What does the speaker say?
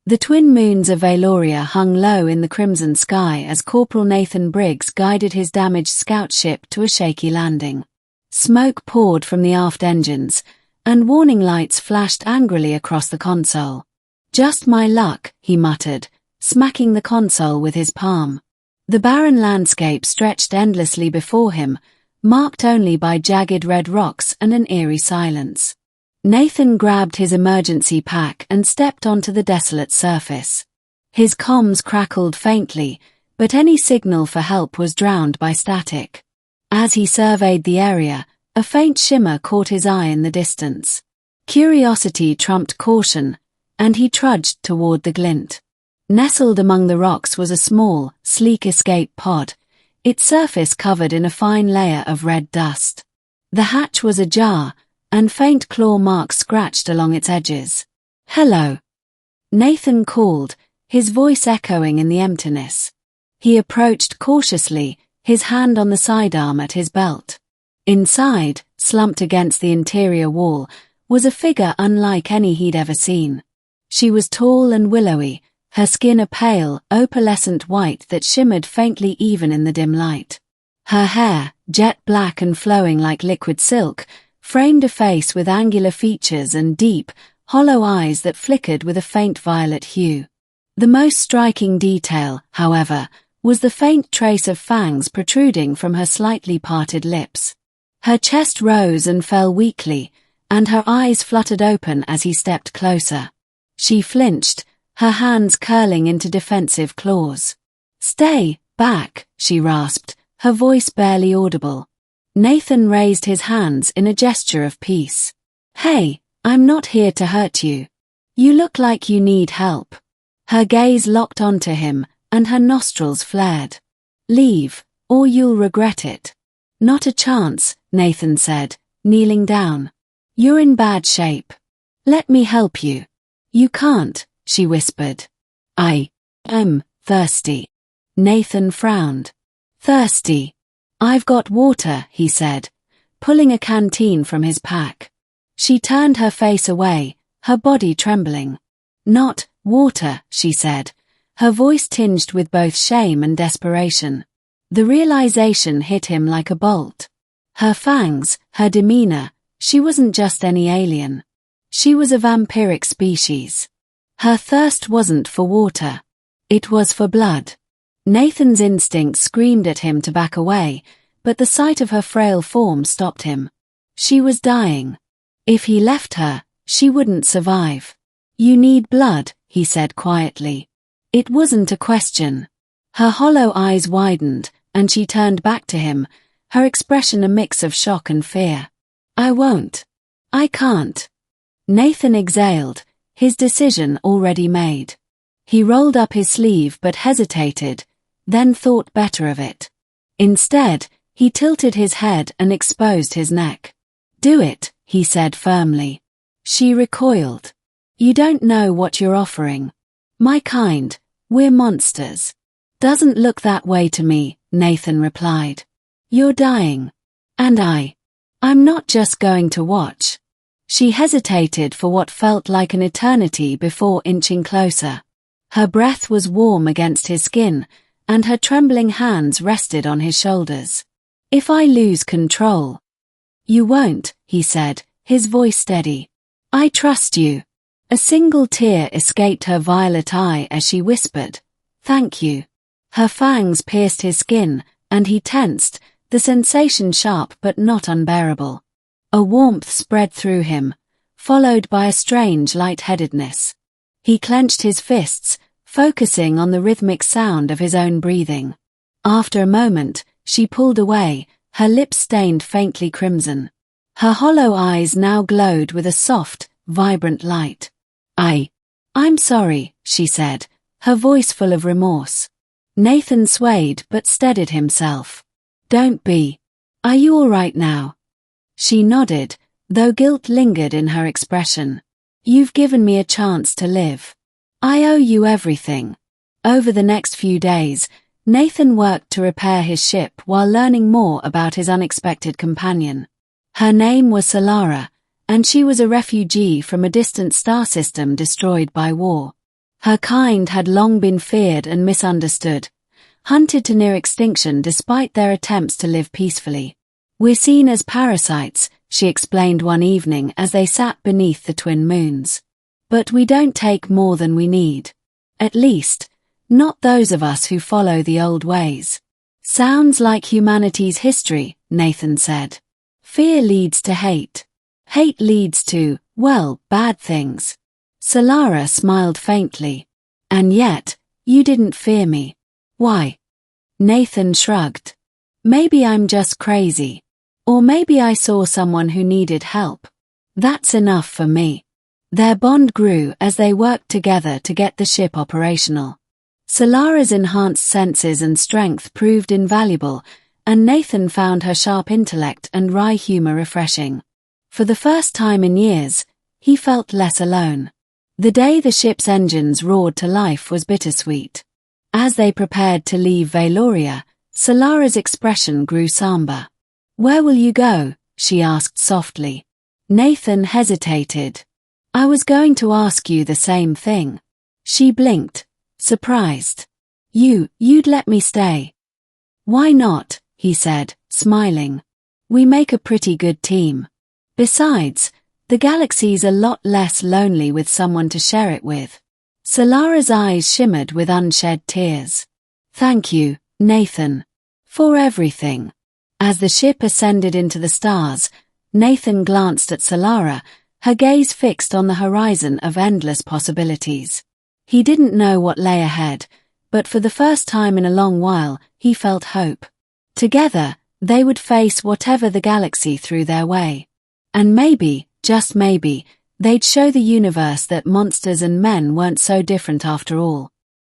The twin moons of Valoria hung low in the crimson sky as Corporal Nathan Briggs guided his damaged scout ship to a shaky landing. Smoke poured from the aft engines, and warning lights flashed angrily across the console. "Just my luck," he muttered, smacking the console with his palm. The barren landscape stretched endlessly before him, marked only by jagged red rocks and an eerie silence. Nathan grabbed his emergency pack and stepped onto the desolate surface. His comms crackled faintly, but any signal for help was drowned by static. As he surveyed the area, a faint shimmer caught his eye in the distance. Curiosity trumped caution, and he trudged toward the glint. Nestled among the rocks was a small, sleek escape pod, its surface covered in a fine layer of red dust. The hatch was ajar, and faint claw marks scratched along its edges. "Hello," Nathan called, his voice echoing in the emptiness. He approached cautiously, his hand on the sidearm at his belt. Inside, slumped against the interior wall, was a figure unlike any he'd ever seen. She was tall and willowy, her skin a pale, opalescent white that shimmered faintly even in the dim light. Her hair, jet black and flowing like liquid silk, framed a face with angular features and deep, hollow eyes that flickered with a faint violet hue. The most striking detail, however, was the faint trace of fangs protruding from her slightly parted lips. Her chest rose and fell weakly, and her eyes fluttered open as he stepped closer. She flinched, her hands curling into defensive claws. "Stay back," she rasped, her voice barely audible. Nathan raised his hands in a gesture of peace. "Hey, I'm not here to hurt you. You look like you need help." Her gaze locked onto him, and her nostrils flared. "Leave, or you'll regret it." "Not a chance," Nathan said, kneeling down. "You're in bad shape. Let me help you." "You can't," she whispered. "I am thirsty." Nathan frowned. "Thirsty? I've got water," he said, pulling a canteen from his pack. She turned her face away, her body trembling. "Not water," she said, her voice tinged with both shame and desperation. The realization hit him like a bolt. Her fangs, her demeanor, she wasn't just any alien. She was a vampiric species. Her thirst wasn't for water. It was for blood. Nathan's instinct screamed at him to back away, but the sight of her frail form stopped him. She was dying. If he left her, she wouldn't survive. "You need blood," he said quietly. It wasn't a question. Her hollow eyes widened, and she turned back to him, her expression a mix of shock and fear. "I won't. I can't." Nathan exhaled, his decision already made. He rolled up his sleeve but hesitated, then thought better of it. Instead, he tilted his head and exposed his neck. "Do it," he said firmly. She recoiled. "You don't know what you're offering. My kind, we're monsters." "Doesn't look that way to me," Nathan replied. "You're dying. And I'm not just going to watch." She hesitated for what felt like an eternity before inching closer. Her breath was warm against his skin, and her trembling hands rested on his shoulders. "If I lose control." "You won't," he said, his voice steady. "I trust you." A single tear escaped her violet eye as she whispered, "Thank you." Her fangs pierced his skin, and he tensed, the sensation sharp but not unbearable. A warmth spread through him, followed by a strange lightheadedness. He clenched his fists, focusing on the rhythmic sound of his own breathing. After a moment, she pulled away, her lips stained faintly crimson. Her hollow eyes now glowed with a soft, vibrant light. I'm sorry," she said, her voice full of remorse. Nathan swayed but steadied himself. "Don't be. Are you all right now?" She nodded, though guilt lingered in her expression. "You've given me a chance to live. I owe you everything." Over the next few days, Nathan worked to repair his ship while learning more about his unexpected companion. Her name was Selara, and she was a refugee from a distant star system destroyed by war. Her kind had long been feared and misunderstood, hunted to near extinction despite their attempts to live peacefully. "We're seen as parasites," she explained one evening as they sat beneath the twin moons. "But we don't take more than we need. At least, not those of us who follow the old ways." "Sounds like humanity's history," Nathan said. "Fear leads to hate. Hate leads to, well, bad things." Selara smiled faintly. "And yet, you didn't fear me. Why?" Nathan shrugged. "Maybe I'm just crazy. Or maybe I saw someone who needed help. That's enough for me." Their bond grew as they worked together to get the ship operational. Selara's enhanced senses and strength proved invaluable, and Nathan found her sharp intellect and wry humor refreshing. For the first time in years, he felt less alone. The day the ship's engines roared to life was bittersweet. As they prepared to leave Valoria, Selara's expression grew somber. "Where will you go?" she asked softly. Nathan hesitated. "I was going to ask you the same thing." She blinked, surprised. You'd let me stay." "Why not?" he said, smiling. "We make a pretty good team. Besides, the galaxy's a lot less lonely with someone to share it with." Selara's eyes shimmered with unshed tears. "Thank you, Nathan. For everything." As the ship ascended into the stars, Nathan glanced at Selara, her gaze fixed on the horizon of endless possibilities. He didn't know what lay ahead, but for the first time in a long while, he felt hope. Together, they would face whatever the galaxy threw their way. And maybe, just maybe, they'd show the universe that monsters and men weren't so different after all.